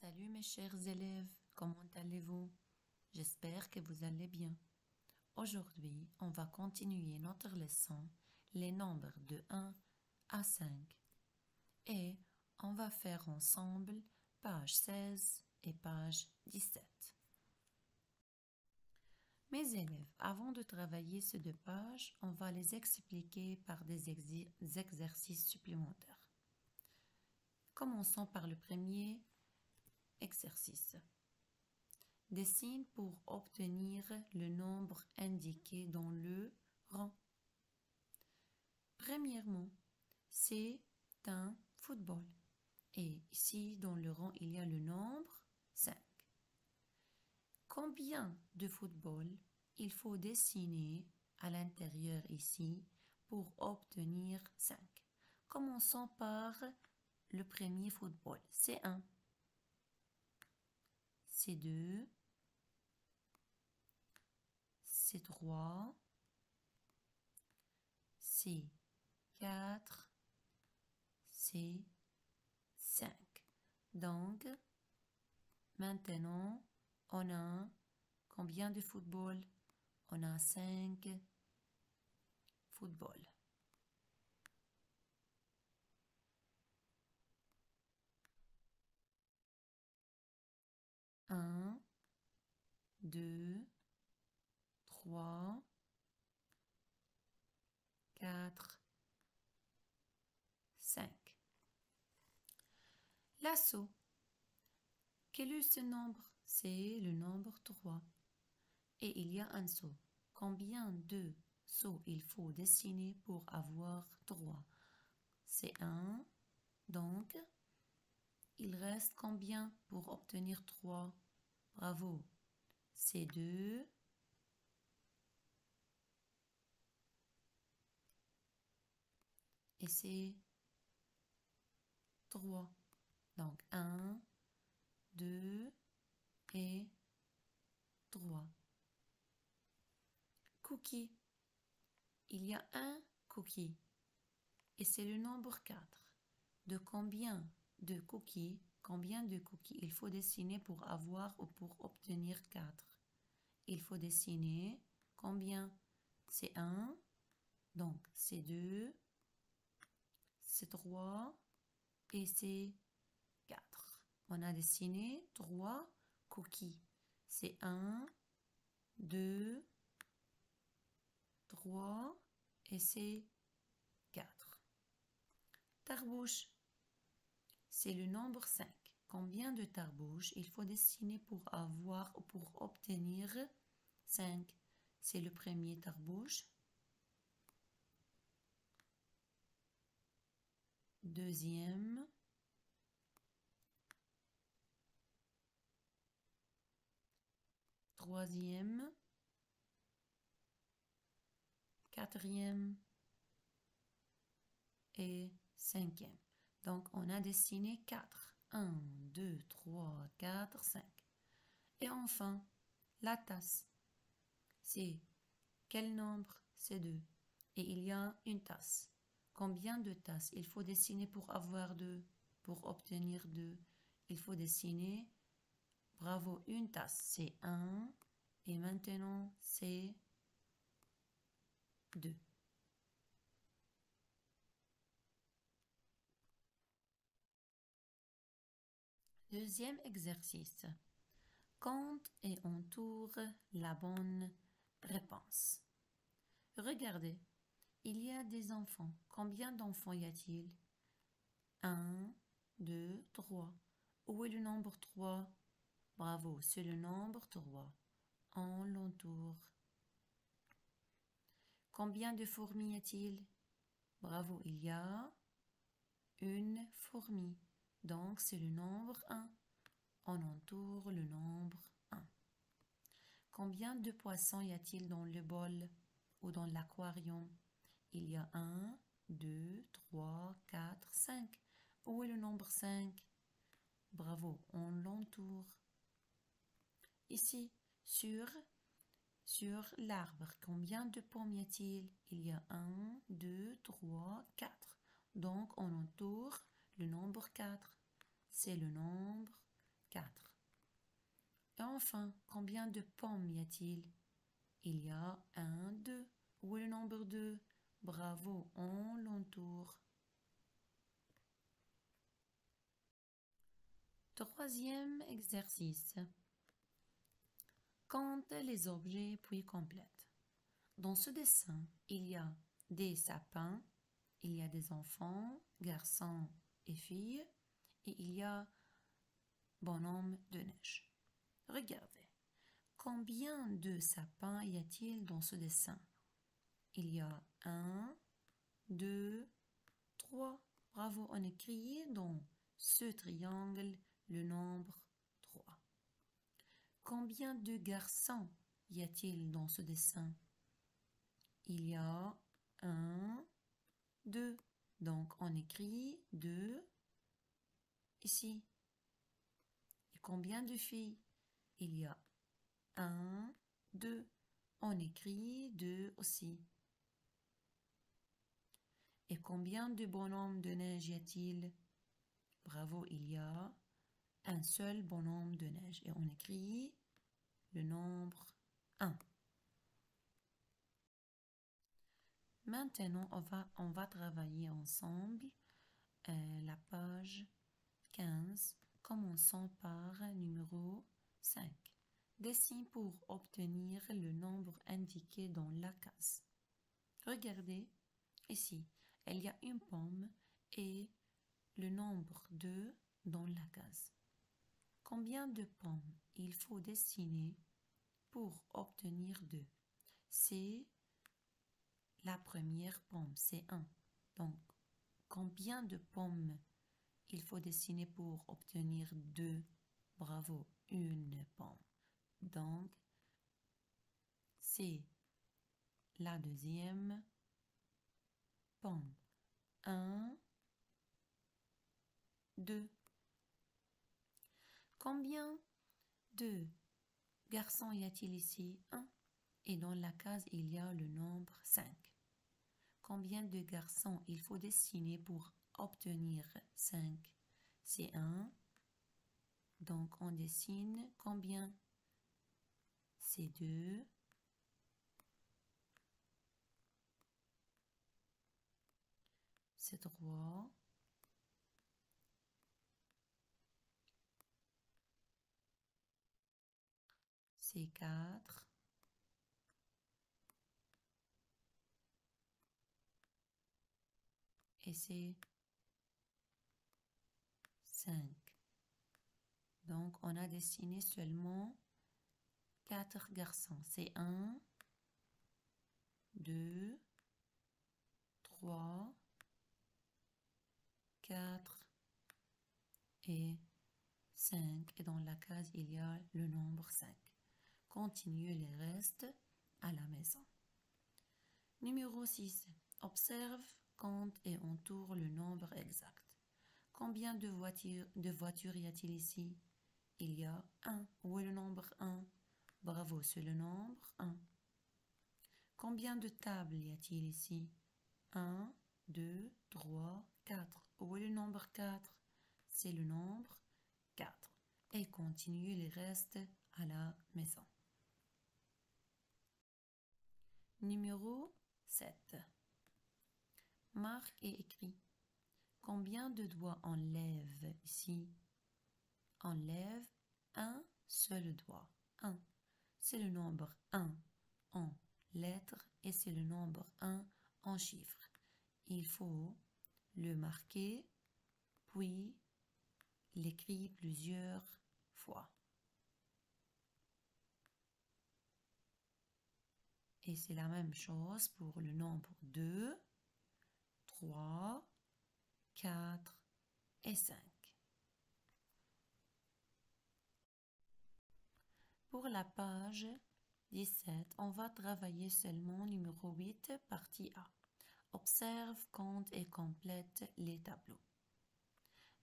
Salut mes chers élèves, comment allez-vous? J'espère que vous allez bien. Aujourd'hui, on va continuer notre leçon, les nombres de 1 à 5. Et on va faire ensemble page 16 et page 17. Mes élèves, avant de travailler ces deux pages, on va les expliquer par des exercices supplémentaires. Commençons par le premier exercice. Dessine pour obtenir le nombre indiqué dans le rang. Premièrement, c'est un football. Et ici, dans le rang, il y a le nombre 5. Combien de footballs il faut dessiner à l'intérieur ici pour obtenir 5? Commençons par le premier football. C'est 1. C'est 2. C'est 3. C'est 4. C'est 5. Donc, maintenant, on a combien de football? On a 5 footballs. Un, 2, 3, 4, 5. L'assaut. Quel est ce nombre? C'est le nombre 3. Et il y a un saut. Combien de sauts il faut dessiner pour avoir 3? C'est 1. Donc, il reste combien pour obtenir 3? Bravo. C'est 2. Et c'est 3. Donc 1, 2 et 3. Cookie. Il y a un cookie. Et c'est le nombre 4. De combien de cookies il faut dessiner pour avoir ou pour obtenir 4? Il faut dessiner combien? C'est 1, donc c'est 2, c'est 3 et c'est 4. On a dessiné 3 cookies. C'est 1, 2, 3 et c'est 4. Tarbouche. C'est le nombre 5. Combien de tarbouches il faut dessiner pour avoir ou pour obtenir 5? C'est le premier tarbouche. Deuxième. Troisième. Quatrième. Et cinquième. Donc, on a dessiné 4. 1, 2, 3, 4, 5. Et enfin, la tasse. C'est quel nombre? C'est 2. Et il y a une tasse. Combien de tasses il faut dessiner pour avoir 2? Pour obtenir 2, il faut dessiner, bravo, une tasse. C'est 1. Et maintenant, c'est 2. Deuxième exercice. Compte et entoure la bonne réponse. Regardez, il y a des enfants. Combien d'enfants y a-t-il? 1, 2, 3. Où est le nombre 3? Bravo, c'est le nombre 3. On l'entoure. Combien de fourmis y a-t-il? Bravo, il y a une fourmi. Donc, c'est le nombre 1. On entoure le nombre 1. Combien de poissons y a-t-il dans le bol ou dans l'aquarium? Il y a 1, 2, 3, 4, 5. Où est le nombre 5? Bravo, on l'entoure. Ici, sur l'arbre, combien de pommes y a-t-il? Il y a 1, 2, 3, 4. Donc, on entoure le nombre 4. C'est le nombre 4. Et enfin, combien de pommes y a-t-il? Il y a 1, 2. Où est le nombre 2? Bravo, on l'entoure. Troisième exercice. Compte les objets puis complète. Dans ce dessin, il y a des sapins, il y a des enfants, garçons et filles, et il y a bonhomme de neige. Regardez, combien de sapins y a-t-il dans ce dessin? Il y a 1, 2, 3. Bravo, on écrit dans ce triangle le nombre 3. Combien de garçons y a-t-il dans ce dessin? Il y a 1, 2. Donc, on écrit 2 ici. Et combien de filles? Il y a 1, 2. On écrit 2 aussi. Et combien de bonhommes de neige y a-t-il? Bravo, il y a un seul bonhomme de neige. Et on écrit le nombre 1. Maintenant, on va travailler ensemble la page 15. Commençons par numéro 5. Dessine pour obtenir le nombre indiqué dans la case. Regardez, ici, il y a une pomme et le nombre 2 dans la case. Combien de pommes il faut dessiner pour obtenir 2? C'est la première pomme, c'est 1. Donc, combien de pommes il faut dessiner pour obtenir 2? Bravo, une pomme. Donc, c'est la deuxième pomme. 1, 2. Combien de garçons y a-t-il ici? 1. Et dans la case, il y a le nombre 5. Combien de garçons il faut dessiner pour obtenir 5? C'est 1. Donc, on dessine combien? C'est 2. C'est 3. C'est 4. Et c'est 5. Donc, on a dessiné seulement 4 garçons. C'est 1, 2, 3, 4 et 5. Et dans la case, il y a le nombre 5. Continuez les restes à la maison. Numéro 6. Observe, compte et entoure le nombre exact. Combien de voitures y a-t-il ici? Il y a 1. Où est le nombre 1? Bravo, c'est le nombre 1. Combien de tables y a-t-il ici? 1, 2, 3, 4. Où est le nombre 4? C'est le nombre 4. Et continue les restes à la maison. Numéro 7. Marque et écris. Combien de doigts on lève ici? On lève un seul doigt. 1. C'est le nombre 1 en lettres et c'est le nombre 1 en chiffres. Il faut le marquer, puis l'écrire plusieurs fois. Et c'est la même chose pour le nombre 2, 3, 4 et 5. Pour la page 17, on va travailler seulement numéro 8, partie A. Observe, compte et complète les tableaux.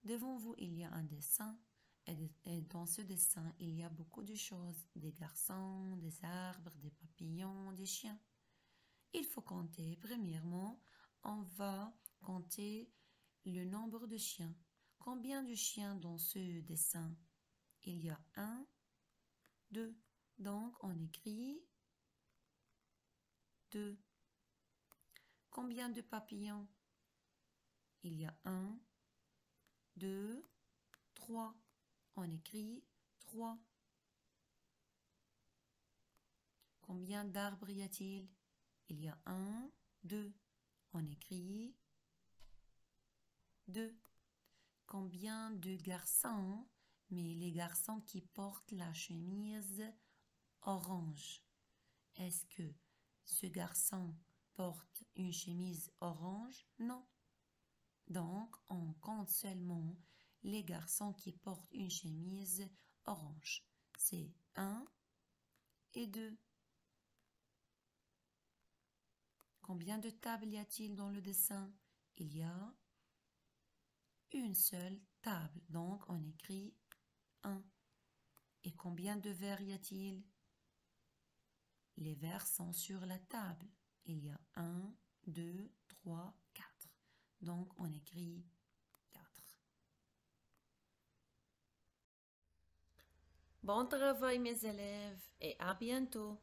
Devant vous, il y a un dessin et dans ce dessin, il y a beaucoup de choses. Des garçons, des arbres, des papillons, des chiens. Il faut compter. Premièrement, on va compter le nombre de chiens. Combien de chiens dans ce dessin? il y a 1, 2. Donc, on écrit 2. Combien de papillons? Il y a 1, 2, 3. On écrit 3. Combien d'arbres y a-t-il? Il y a 1, 2. On écrit 2. Combien de garçons? Mais les garçons qui portent la chemise orange. Est-ce que ce garçon porte une chemise orange? Non. Donc, on compte seulement les garçons qui portent une chemise orange. C'est 1 et 2. Combien de tables y a-t-il dans le dessin? Il y a une seule table. Donc, on écrit 1. Et combien de verres y a-t-il? Les verres sont sur la table. Il y a 1, 2, 3, 4. Donc, on écrit 4. Bon travail mes élèves et à bientôt.